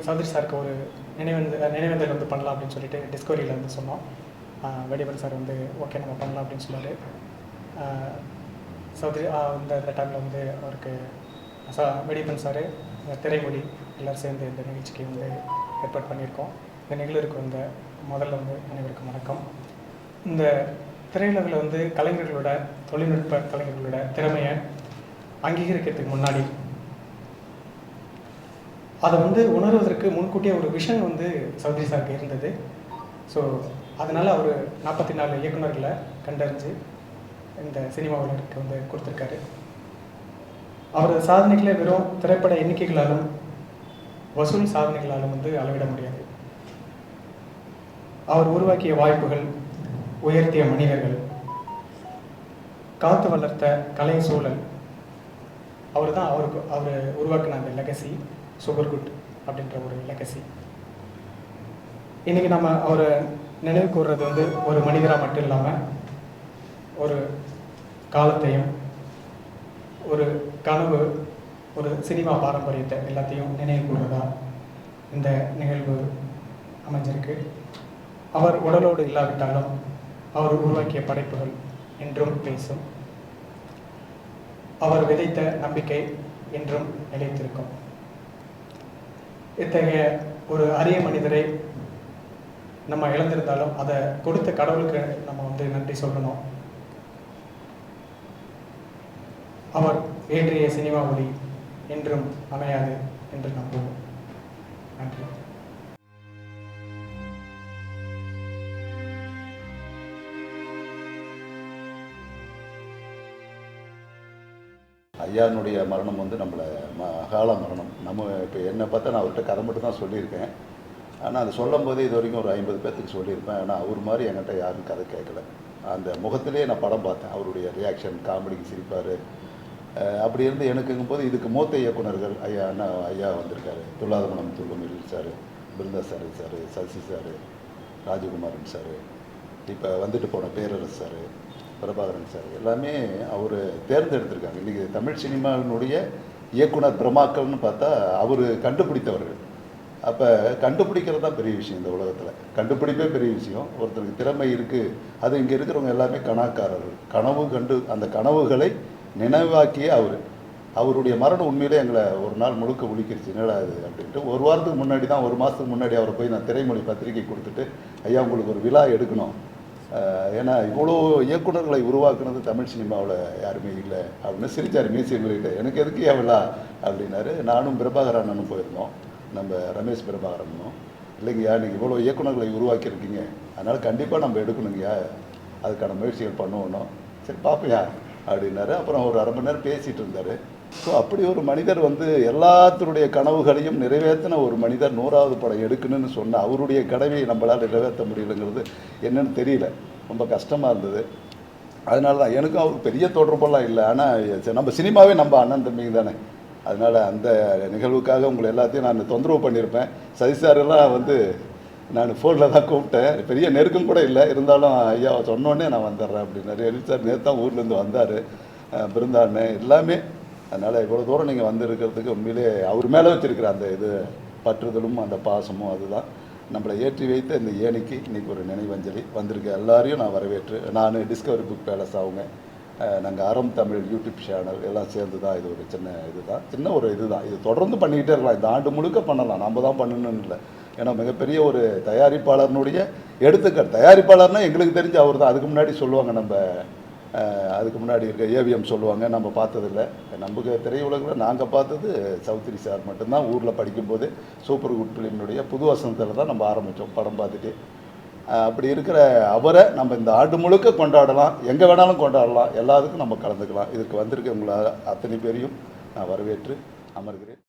சௌத்ரி சாருக்கு ஒரு நினைவேந்தல் வந்து பண்ணலாம் அப்படின்னு சொல்லிட்டு டிஸ்கவரியில் வந்து சொன்னோம். வெடிபன் சார் வந்து ஓகே நம்ம பண்ணலாம் அப்படின்னு சொன்னார். சௌத்ரி இந்த டைமில் வந்து அவருக்கு வெடிபன் சார் திரைமொழி எல்லோரும் சேர்ந்து இந்த நிகழ்ச்சிக்கு வந்து ஏற்பாடு பண்ணியிருக்கோம். இந்த நிகழ்வுக்கு வந்த முதல்ல வந்து அனைவருக்கும் வணக்கம். இந்த திரையுலகில் வந்து கலைஞர்களோட தொழில்நுட்ப கலைஞர்களோட திறமையை அங்கீகரிக்கிறதுக்கு முன்னாடி அதை வந்து உணர்வதற்கு முன்கூட்டியே ஒரு விஷன் வந்து சௌத்ரி சாருக்கு இருந்தது. ஸோ அதனால் அவர் 44 இயக்குநர்களை கண்டறிஞ்சு இந்த சினிமா உலகிற்கு வந்து கொடுத்துருக்காரு. அவர் சாதனைகளை வெறும் திரைப்பட எண்ணிக்கைகளாலும் வசூல் சாதனைகளாலும் வந்து அளவிட முடியாது. அவர் உருவாக்கிய வாய்ப்புகள், உயர்த்திய மனிதர்கள், காத்து வளர்த்த கலை சூழல், அவர் உருவாக்கின அந்த லெகசி சூப்பர் குட் அப்படின்ற ஒரு லெகசி. இன்றைக்கி நம்ம அவரை நினைவு கூறுறது வந்து ஒரு மனிதராக மட்டும் இல்லாமல் ஒரு காலத்தையும், ஒரு கனவு, ஒரு சினிமா பாரம்பரியத்தை எல்லாத்தையும் நினைவு கூறுறதா இந்த நிகழ்வு அமைஞ்சிருக்கு. அவர் உடலோடு இல்லாவிட்டாலும் அவர் உருவாக்கிய படைப்புகள் என்றும் பேசும். அவர் விதைத்த நம்பிக்கை என்றும் நிலைத்திருக்கும். இத்தகைய ஒரு அரிய மனிதரை நம்ம இழந்திருந்தாலும் அதை கொடுத்த கடவுளுக்கு நம்ம வந்து நன்றி சொல்லணும். அவர் ஏற்றிய சினிமா ஒளி என்றும் அமையாது என்று நம்புவோம். நன்றி. ஐயானுடைய மரணம் வந்து நம்மளை அகால மரணம். நம்ம இப்போ என்னை பார்த்தா நான் அவர்கிட்ட கதை மட்டும் தான் சொல்லியிருக்கேன். ஆனால் அது சொல்லும் போதே இது வரைக்கும் ஒரு 50 பேர்த்துக்கு சொல்லியிருப்பேன். ஆனால் அவர் மாதிரி என்கிட்ட யாரும் கதை கேட்கல. அந்த முகத்திலே நான் படம் பார்த்தேன். அவருடைய ரியாக்ஷன், காமெடிக்கு சிரிப்பார். அப்படி இருந்து எனக்குங்கும் போது இதுக்கு மூத்த இயக்குநர்கள் ஐயா வந்திருக்காரு. Thullatha Manam Thullum sir, Brinda sir, Sasi sir, Rajakumaran sir, இப்போ வந்துட்டு போன பேரரசு சார், பிரபாகரன் சார், எல்லாமே அவர் தேர்ந்தெடுத்திருக்காங்க. இன்றைக்கி தமிழ் சினிமாவினுடைய இயக்குனர் பிரமாக்கள்னு பார்த்தா அவர் கண்டுபிடித்தவர்கள். அப்போ கண்டுபிடிக்கிறது தான் பெரிய விஷயம். இந்த உலகத்தில் கண்டுபிடிப்பே பெரிய விஷயம். ஒருத்தருக்கு திறமை இருக்குது, அது இங்கே இருக்கிறவங்க எல்லாமே கணக்காரர்கள். கனவு கண்டு அந்த கனவுகளை நினைவாக்கிய அவருடைய மரணம் உண்மையிலே எங்களை ஒரு நாள் முழுக்க ஒழிக்கிருச்சு. என்னடா இது அப்படின்ட்டு ஒரு வாரத்துக்கு முன்னாடி தான், ஒரு மாதத்துக்கு முன்னாடி அவரை போய் நான் திரைமொழி பத்திரிகை கொடுத்துட்டு, ஐயா உங்களுக்கு ஒரு விழா எடுக்கணும், ஏன்னா இவ்வளோ இயக்குநர்களை உருவாக்குனது தமிழ் சினிமாவில் யாருமே இல்லை அப்படின்னு சிரிச்சார் மியூசியம்கிட்ட. எனக்கு எதுக்கு ஏன் விழா அப்படின்னாரு. நானும் பிரபாகரனும் போயிருந்தோம், நம்ம ரமேஷ் பிரபாகரனும். இல்லைங்கய்யா நீங்கள் இவ்வளோ இயக்குநர்களை உருவாக்கியிருக்கீங்க, அதனால் கண்டிப்பாக நம்ம எடுக்கணுங்கய்யா, அதுக்கான முயற்சிகள் பண்ணுவோம். சரி பார்ப்பையா அப்படின்னாரு. அப்புறம் ஒரு 1/2 மணி நேரம் பேசிகிட்டு இருந்தார். ஸோ அப்படி ஒரு மனிதர் வந்து எல்லாத்தினுடைய கனவுகளையும் நிறைவேற்றின ஒரு மனிதர் 100வது படம் எடுக்கணும்னு சொன்ன அவருடைய கடமையை நம்மளால் நிறைவேற்ற முடியலைங்கிறது என்னன்னு தெரியல. ரொம்ப கஷ்டமாக இருந்தது. அதனால தான் எனக்கும் அவருக்கு பெரிய தொடர்பெல்லாம் இல்லை. ஆனால் நம்ம சினிமாவே நம்ம அண்ணன் தம்பிங்க தானே. அதனால் அந்த நிகழ்வுக்காக உங்களை எல்லாத்தையும் நான் தொந்தரவு பண்ணியிருப்பேன். சதிசாரெல்லாம் வந்து நான் ஃபோனில் தான் கூப்பிட்டேன். பெரிய நெருக்கம் கூட இல்லை, இருந்தாலும் ஐயா சொன்னோடனே நான் வந்துடுறேன் அப்படின்னாரு. எலிட் சார் நேற்று தான் ஊர்லேருந்து வந்தார், பிருந்தாண்ணே எல்லாமே. அதனால் இவ்வளோ தூரம் நீங்கள் வந்திருக்கிறதுக்கு உண்மையிலே அவர் மேலே வச்சுருக்கிற அந்த இது பற்றுதலும் அந்த பாசமும் அதுதான் நம்மளை ஏற்றி வைத்த இந்த ஏணிக்கு இன்றைக்கி ஒரு நினைவஞ்சலி வந்திருக்க எல்லாரையும் நான் வரவேற்று, நான் டிஸ்கவரி புக் பேலஸ் அவங்க, நாங்கள் அறம் தமிழ் யூடியூப் சேனல் எல்லாம் சேர்ந்து தான் இது ஒரு சின்ன ஒரு இதுதான். இது தொடர்ந்து பண்ணிக்கிட்டே இருக்கலாம். இந்த ஆண்டு முழுக்க பண்ணலாம், நம்ம தான் பண்ணணும்னு இல்லை. ஏன்னா மிகப்பெரிய ஒரு தயாரிப்பாளர்னுடைய எடுத்துக்காட்டு. தயாரிப்பாளர்னால் எங்களுக்கு தெரிஞ்ச அவர் தான். அதுக்கு முன்னாடி சொல்லுவாங்க, நம்ம அதுக்கு முன்னாடி இருக்க ஏவிஎம் சொல்லுவாங்க, நம்ம பார்த்ததில்லை. நமக்கு திரையுலகில் நாங்கள் பார்த்தது சௌத்ரி சார் மட்டும்தான். ஊரில் படிக்கும்போது சூப்பர் குட் ஃபிலிம்னுடைய புது வசனத்தில் தான் நம்ம ஆரம்பித்தோம் படம் பார்த்துட்டு. அப்படி இருக்கிற அவரை நம்ம இந்த ஆண்டு முழுக்க கொண்டாடலாம், எங்கே வேணாலும் கொண்டாடலாம், எல்லாத்துக்கும் நம்ம கலந்துக்கலாம். இதுக்கு வந்திருக்க உங்களை அத்தனை பேரையும் நான் வரவேற்று அமர்கிறேன்.